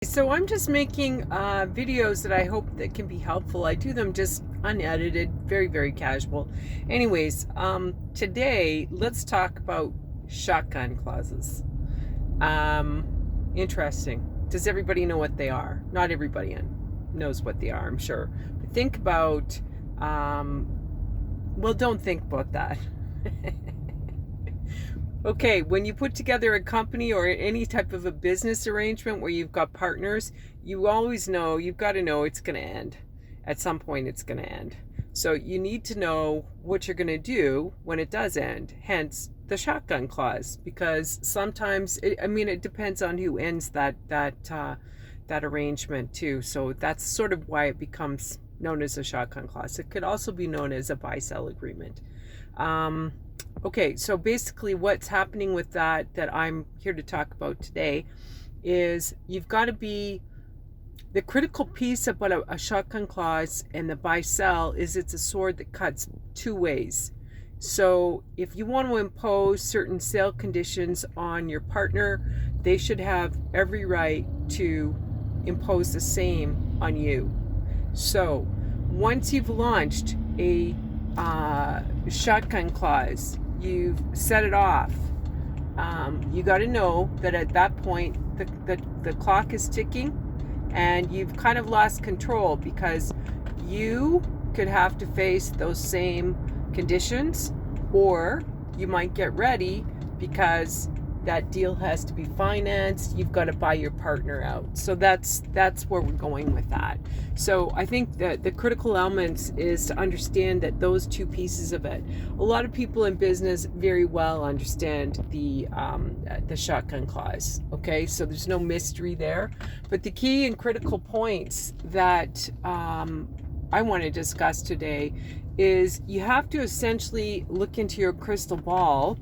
So I'm just making videos that I hope that can be helpful. I do them just unedited, very, very casual. Anyways, today let's talk about shotgun clauses. Interesting. Does everybody know what they are? Not everybody knows what they are, I'm sure. But think about, well, don't think about that. Okay, when you put together a company or any type of a business arrangement where you've got partners, you always know, you've got to know it's going to end. At some point, it's going to end. So you need to know what you're going to do when it does end, hence the shotgun clause, because sometimes, it depends on who ends that arrangement too. So that's sort of why it becomes known as a shotgun clause. It could also be known as a buy-sell agreement. Okay, so basically what's happening with that I'm here to talk about today is you've got to be, the critical piece about a shotgun clause and the buy-sell is it's a sword that cuts two ways. So if you want to impose certain sale conditions on your partner, they should have every right to impose the same on you. So once you've launched a shotgun clause, you've set it off, you got to know that at that point the clock is ticking and you've kind of lost control, because you could have to face those same conditions, or you might get ready because that deal has to be financed. You've got to buy your partner out. So that's where we're going with that. So I think that the critical elements is to understand that those two pieces of it. A lot of people in business very well understand the shotgun clause. Okay, so there's no mystery there. But the key and critical points that I want to discuss today is you have to essentially look into your crystal ball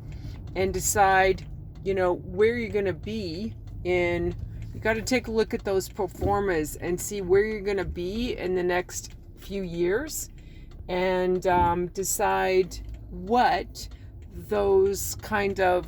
and decide, where you're going to be you got to take a look at those pro formas and see where you're going to be in the next few years, and decide what those kind of,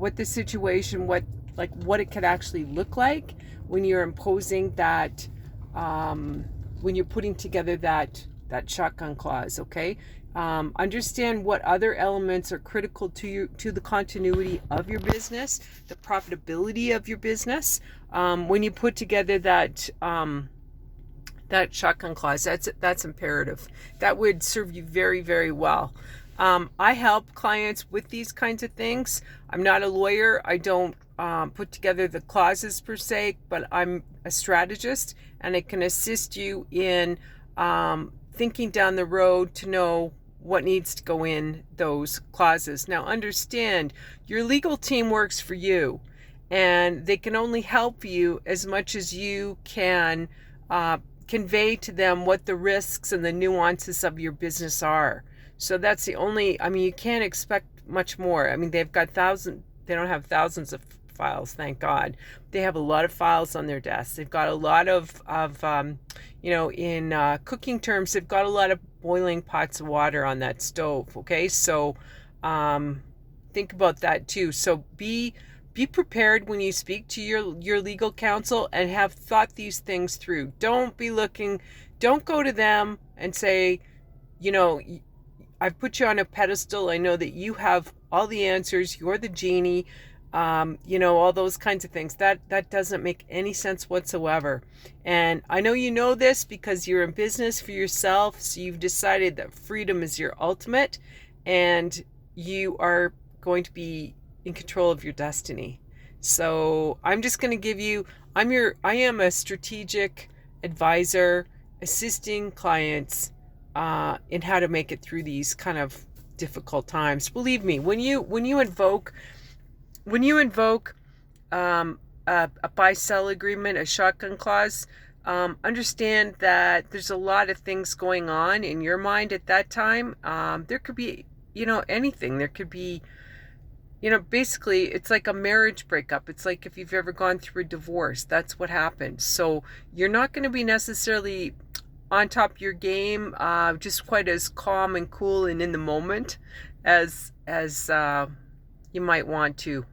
what the situation, what it could actually look like when you're imposing that, when you're putting together that shotgun clause, okay? Understand what other elements are critical to the continuity of your business, the profitability of your business. When you put together that shotgun clause, that's imperative. That would serve you very, very well. I help clients with these kinds of things. I'm not a lawyer. I don't put together the clauses per se, but I'm a strategist, and I can assist you in thinking down the road to know what needs to go in those clauses. Now understand, your legal team works for you, and they can only help you as much as you can convey to them what the risks and the nuances of your business are. So that's the only, you can't expect much more. they don't have thousands of files, thank God. They have a lot of files on their desks. They've got a lot of in cooking terms, they've got a lot of boiling pots of water on that stove. Okay, so think about that too. So be prepared when you speak to your legal counsel and have thought these things through. Don't go to them and say, I've put you on a pedestal. I know that you have all the answers. You're the genie. All those kinds of things. That doesn't make any sense whatsoever. And I know you know this because you're in business for yourself. So you've decided that freedom is your ultimate, and you are going to be in control of your destiny. So I'm just going to give you, I am a strategic advisor assisting clients in how to make it through these kind of difficult times. Believe me, when you invoke a buy-sell agreement, a shotgun clause, understand that there's a lot of things going on in your mind at that time. There could be, anything. There could be, basically it's like a marriage breakup. It's like if you've ever gone through a divorce, that's what happens. So you're not going to be necessarily on top of your game, just quite as calm and cool and in the moment as you might want to.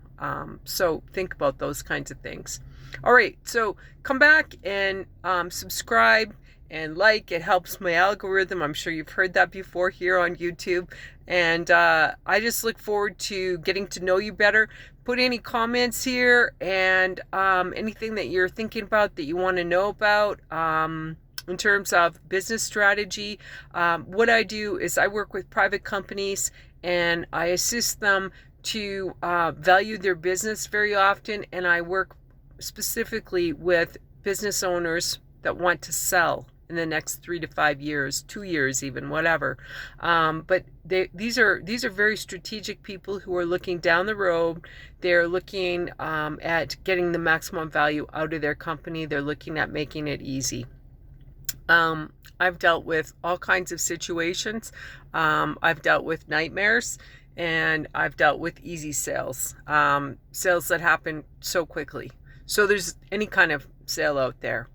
So think about those kinds of things. All right, so come back and subscribe and like. It helps my algorithm. I'm sure you've heard that before here on YouTube. And I just look forward to getting to know you better. Put any comments here and anything that you're thinking about that you want to know about in terms of business strategy. What I do is I work with private companies and I assist them to value their business very often, and I work specifically with business owners that want to sell in the next 3 to 5 years, 2 years even, whatever. But these are very strategic people who are looking down the road. They're looking at getting the maximum value out of their company. They're looking at making it easy. I've dealt with all kinds of situations. I've dealt with nightmares, and I've dealt with easy sales, sales that happen so quickly. So there's any kind of sale out there.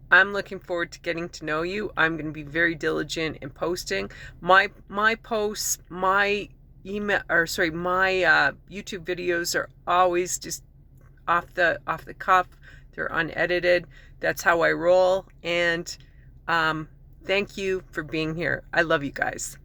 I'm looking forward to getting to know you. I'm going to be very diligent in posting my posts, my email, or sorry, my YouTube videos are always just off the cuff. They're unedited. That's how I roll. And thank you for being here. I love you guys.